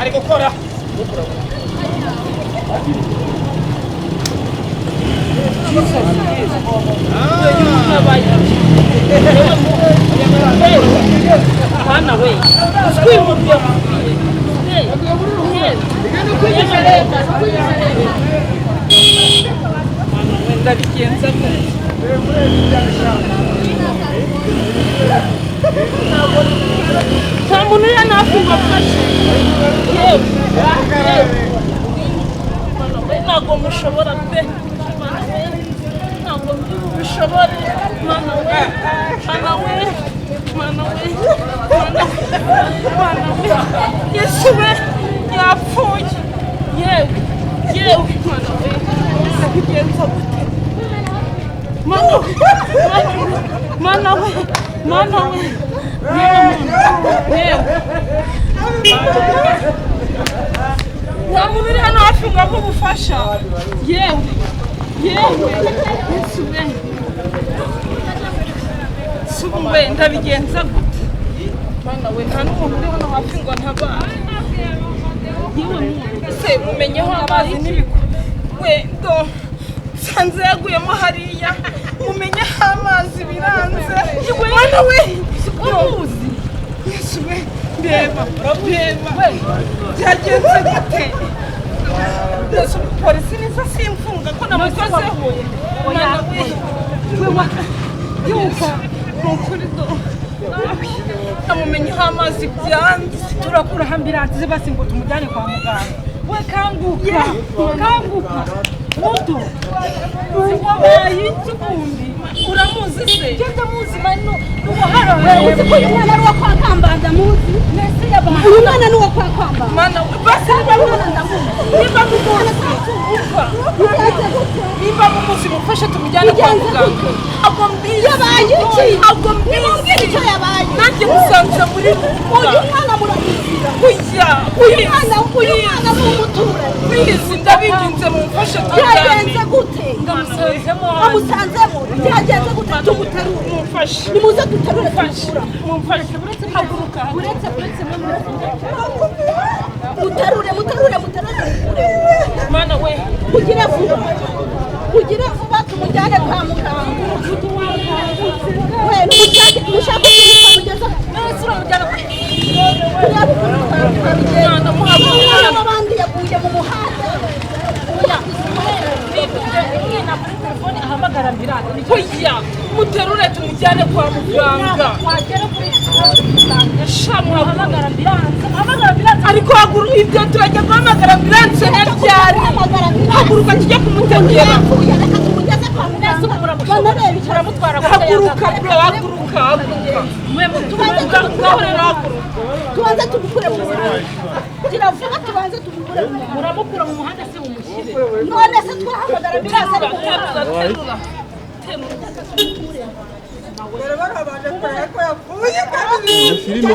ari gukora Hana we skwimubye ndabigenza nta muntu yanafungwa afashe ntabwo mushobora pe ntabwo bishobora mana we Yesu we yapfuye yewe mana we ndabigenza gute mana we nta muntu uri hano hafi ngo amuhe ubufasha yewe Yesu we subuwe ndabigenza gute mana we nta n'umuntu uri hano hafi ngo ntabare ese mumenyeho amazi n'ibiko wendo sanze yaguyemo hariya mumenyeho amazi biranze mana we uruzi Yesu we ndeba byagenze gute Yesu polisi niza simfunga ko namukozeho mana we yuka nukuri do amumenyeho amazi byanze turakura ambulance zibasi ngo tumujyane kwa muganga we kanguka muto wabaye ikibundi uramuzi se genda muzi mano nuharo uzi ko uyu mwana ari wa kwa Kambanda muzi nese yabaye uyu mwana ni wa kwa Kambanda mana basi niba mumuzi mufashe tumujyane kwa muganga yabaye iki nimumbwire icyo yabaye nanjye musanze muri uyu mwana muramuzira uyu mwana n'umutura bizi ndabiginze mumfashe byagenze gute amusanzemo byagenze gute tumuterure mumfashe nimuze duterure mumfashe haguruka uretse muterure mana we kugira vuba tumujyane kwa muganga we mushaka kumugeza nese uramujyana abandi yaguye mu muhanda ahamagara ambulance oya muterure tumujyane kwa muganga wagera kuri shamwa ahamagara ambulance ariko haguru ibyo turajya guhamagara ambulance n'aryari haguruka kijya kumutegera muramutwara haguruka mwe tubanze tugukure mu muhanda kiravuga tubanze tugukure muramukura mu muhanda se umushyire none se twahamagara ambulance ariko terura barabaje ko yapfuye kandi filime